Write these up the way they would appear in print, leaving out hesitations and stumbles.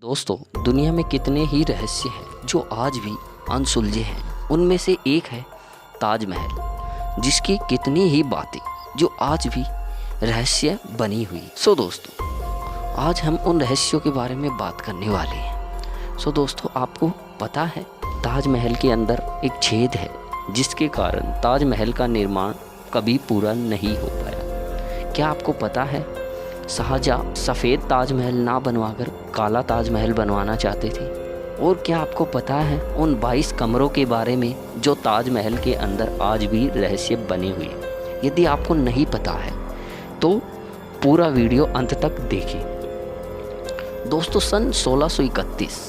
दोस्तों, दुनिया में कितने ही रहस्य हैं जो आज भी अनसुलझे हैं। उनमें से एक है ताजमहल, जिसकी कितनी ही बातें जो आज भी रहस्य बनी हुई। दोस्तों, आज हम उन रहस्यों के बारे में बात करने वाले हैं। दोस्तों, आपको पता है ताजमहल के अंदर एक छेद है जिसके कारण ताजमहल का निर्माण कभी पूरा नहीं हो पाया। क्या आपको पता है शाहजहाँ सफ़ेद ताजमहल ना बनवाकर काला ताजमहल बनवाना चाहते थे? और क्या आपको पता है उन 22 कमरों के बारे में जो ताजमहल के अंदर आज भी रहस्य बने हुए? यदि आपको नहीं पता है तो पूरा वीडियो अंत तक देखें। दोस्तों, सन 1631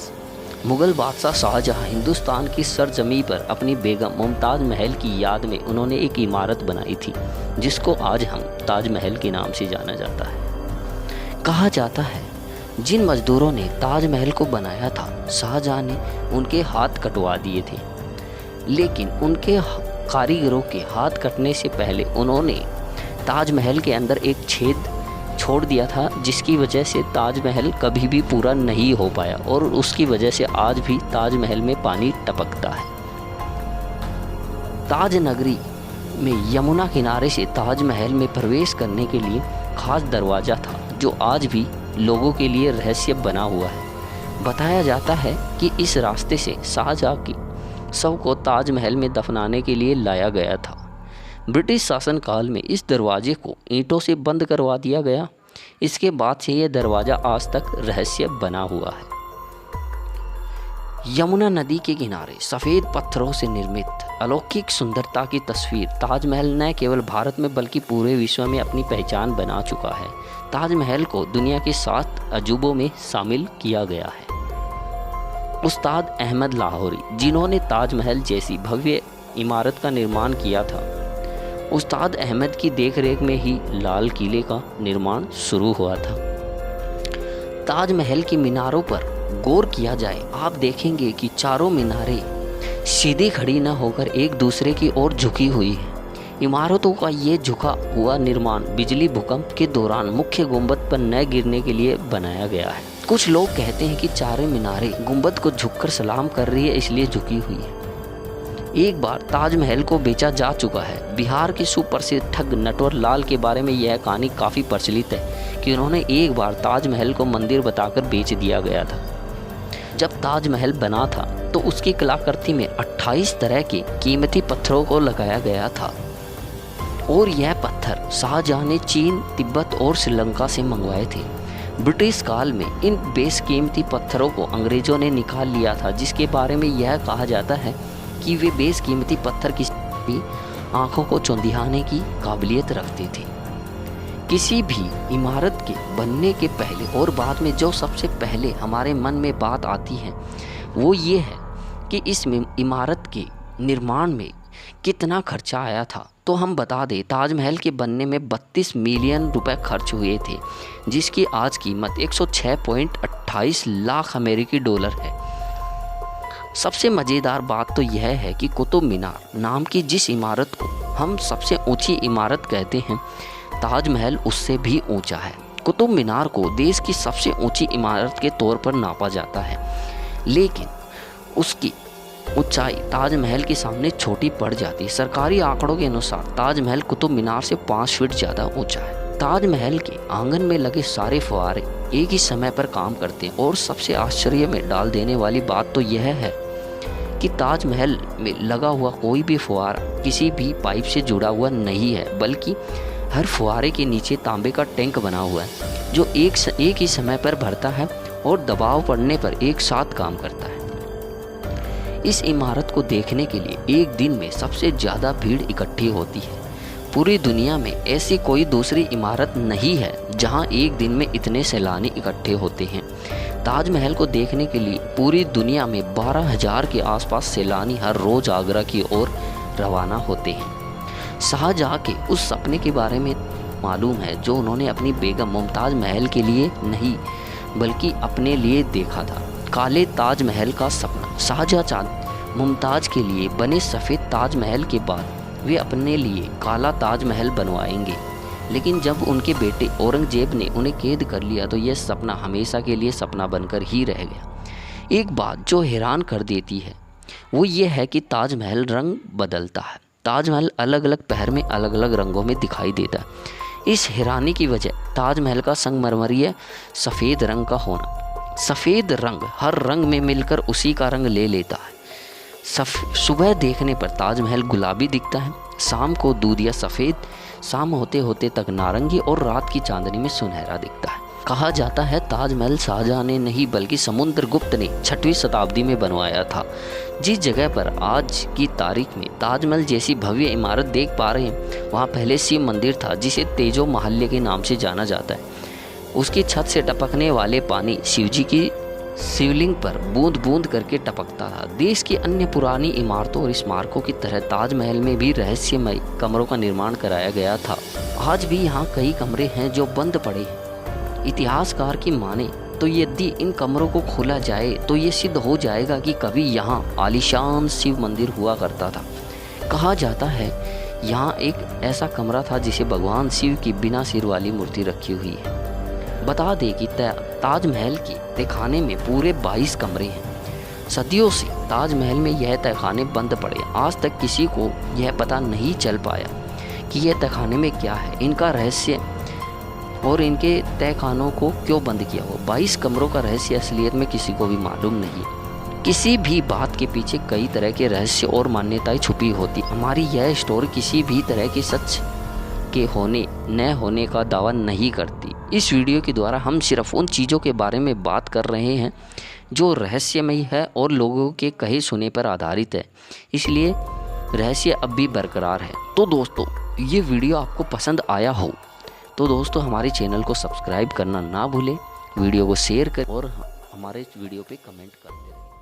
मुग़ल बादशाह शाहजहाँ हिंदुस्तान की सरजमी पर अपनी बेगम मुमताज़ महल की याद में उन्होंने एक इमारत बनाई थी जिसको आज हम ताजमहल के नाम से जाना जाता है। कहा जाता है जिन मजदूरों ने ताजमहल को बनाया था शाहजहाँ ने उनके हाथ कटवा दिए थे, लेकिन उनके कारीगरों के हाथ कटने से पहले उन्होंने ताजमहल के अंदर एक छेद छोड़ दिया था जिसकी वजह से ताजमहल कभी भी पूरा नहीं हो पाया और उसकी वजह से आज भी ताजमहल में पानी टपकता है। ताज नगरी में यमुना किनारे से ताजमहल में प्रवेश करने के लिए खास दरवाज़ा था जो आज भी लोगों के लिए रहस्य बना हुआ है। बताया जाता है कि इस रास्ते से शाहजहाँ की शव को ताजमहल में दफनाने के लिए लाया गया था। ब्रिटिश शासनकाल में इस दरवाजे को ईंटों से बंद करवा दिया गया। इसके बाद से यह दरवाज़ा आज तक रहस्य बना हुआ है। यमुना नदी के किनारे सफ़ेद पत्थरों से निर्मित अलौकिक सुंदरता की तस्वीर ताजमहल न केवल भारत में बल्कि पूरे विश्व में अपनी पहचान बना चुका है। ताजमहल को दुनिया के 7 अजूबों में शामिल किया गया है। उस्ताद अहमद लाहौरी, जिन्होंने ताजमहल जैसी भव्य इमारत का निर्माण किया था, उस्ताद अहमद की देखरेख में ही लाल किले का निर्माण शुरू हुआ था। ताजमहल की मीनारों पर गौर किया जाए, आप देखेंगे कि चारों मीनारें सीधी खड़ी न होकर एक दूसरे की ओर झुकी हुई है। इमारतों का ये झुका हुआ निर्माण बिजली भूकंप के दौरान मुख्य गुंबद पर न गिरने के लिए बनाया गया है। कुछ लोग कहते हैं कि चारों मीनारें गुंबद को झुककर सलाम कर रही है, इसलिए झुकी हुई है। एक बार ताजमहल को बेचा जा चुका है। बिहार के सुप्रसिद्ध ठग नटवर लाल के बारे में यह कहानी काफ़ी प्रचलित है कि उन्होंने एक बार ताजमहल को मंदिर बताकर बेच दिया गया था। जब ताजमहल बना था तो उसकी कलाकृति में 28 तरह के कीमती पत्थरों को लगाया गया था और यह पत्थर शाहजहाँ ने चीन, तिब्बत और श्रीलंका से मंगवाए थे। ब्रिटिश काल में इन बेशकीमती पत्थरों को अंग्रेज़ों ने निकाल लिया था, जिसके बारे में यह कहा जाता है कि वे बेशकीमती पत्थर की भी आँखों को चौंधियाने की काबिलियत रखते थे। किसी भी इमारत के बनने के पहले और बाद में जो सबसे पहले हमारे मन में बात आती है वो ये है कि इस इमारत के निर्माण में कितना खर्चा आया था। तो हम बता दें, ताजमहल के बनने में 32 मिलियन रुपए खर्च हुए थे, जिसकी आज कीमत 106.28 लाख अमेरिकी डॉलर है। सबसे मज़ेदार बात तो यह है कि कुतुब मीनार नाम की जिस इमारत को हम सबसे ऊंची इमारत कहते हैं, ताजमहल उससे भी ऊंचा है। कुतुब मीनार को देश की सबसे ऊंची इमारत के तौर पर नापा जाता है, लेकिन उसकी ऊंचाई ताजमहल के सामने छोटी पड़ जाती है। सरकारी आंकड़ों के अनुसार ताजमहल कुतुब मीनार से 5 फीट ज़्यादा ऊंचा है। ताजमहल के आंगन में लगे सारे फुहारे एक ही समय पर काम करते हैं और सबसे आश्चर्य में डाल देने वाली बात तो यह है कि ताजमहल में लगा हुआ कोई भी फुहारा किसी भी पाइप से जुड़ा हुआ नहीं है, बल्कि हर फुहारे के नीचे तांबे का टैंक बना हुआ है जो एक ही समय पर भरता है और दबाव पड़ने पर एक साथ काम करता है। इस इमारत को देखने के लिए एक दिन में सबसे ज़्यादा भीड़ इकट्ठी होती है। पूरी दुनिया में ऐसी कोई दूसरी इमारत नहीं है जहां एक दिन में इतने सैलानी इकट्ठे होते हैं। ताजमहल को देखने के लिए पूरी दुनिया में 12,000 के आसपास सैलानी हर रोज़ आगरा की ओर रवाना होते हैं। शाहजहाँ के उस सपने के बारे में मालूम है जो उन्होंने अपनी बेगम मुमताज़ महल के लिए नहीं बल्कि अपने लिए देखा था। काले ताजमहल का सपना। शाहजहाँ मुमताज़ के लिए बने सफ़ेद ताजमहल के बाद वे अपने लिए काला ताजमहल बनवाएंगे। लेकिन जब उनके बेटे औरंगजेब ने उन्हें कैद कर लिया तो यह सपना हमेशा के लिए सपना बनकर ही रह गया। एक बात जो हैरान कर देती है वो ये है कि ताजमहल रंग बदलता है। ताजमहल अलग अलग पहर में अलग अलग रंगों में दिखाई देता है। इस हैरानी की वजह ताजमहल का संगमरमरीय सफ़ेद रंग का होना। सफ़ेद रंग हर रंग में मिलकर उसी का रंग ले लेता है। सुबह देखने पर ताजमहल गुलाबी दिखता है, शाम को दूधिया सफ़ेद, शाम होते होते तक नारंगी और रात की चांदनी में सुनहरा दिखता है। कहा जाता है ताजमहल शाहजहां ने नहीं बल्कि समुद्रगुप्त ने 6वीं शताब्दी में बनवाया था। जिस जगह पर आज की तारीख में ताजमहल जैसी भव्य इमारत देख पा रहे हैं वहाँ पहले शिव मंदिर था जिसे तेजो महल्य के नाम से जाना जाता है। उसकी छत से टपकने वाले पानी शिवजी की शिवलिंग पर बूंद बूंद करके टपकता था। देश की अन्य पुरानी इमारतों और स्मारकों की तरह ताजमहल में भी रहस्यमय कमरों का निर्माण कराया गया था। आज भी यहाँ कई कमरे हैं जो बंद पड़े हैं। इतिहासकार की माने तो यदि इन कमरों को खोला जाए तो ये सिद्ध हो जाएगा कि कभी यहाँ आलीशान शिव मंदिर हुआ करता था। कहा जाता है यहाँ एक ऐसा कमरा था जिसे भगवान शिव की बिना सिर वाली मूर्ति रखी हुई है। बता दें कि ताजमहल के तहखाने में पूरे 22 कमरे हैं। सदियों से ताजमहल में यह तहखाने बंद पड़े। आज तक किसी को यह पता नहीं चल पाया कि यह तहखाने में क्या है, इनका रहस्य और इनके तहखानों को क्यों बंद किया हो। 22 कमरों का रहस्य असलियत में किसी को भी मालूम नहीं। किसी भी बात के पीछे कई तरह के रहस्य और मान्यताएं छुपी होती। हमारी यह स्टोरी किसी भी तरह के सच के होने न होने का दावा नहीं करती। इस वीडियो के द्वारा हम सिर्फ उन चीज़ों के बारे में बात कर रहे हैं जो रहस्यमयी है और लोगों के कहे सुने पर आधारित है, इसलिए रहस्य अब भी बरकरार है। तो दोस्तों ये वीडियो आपको पसंद आया हो तो दोस्तों हमारे चैनल को सब्सक्राइब करना ना भूलें, वीडियो को शेयर करें और हमारे वीडियो पे कमेंट करते रहें।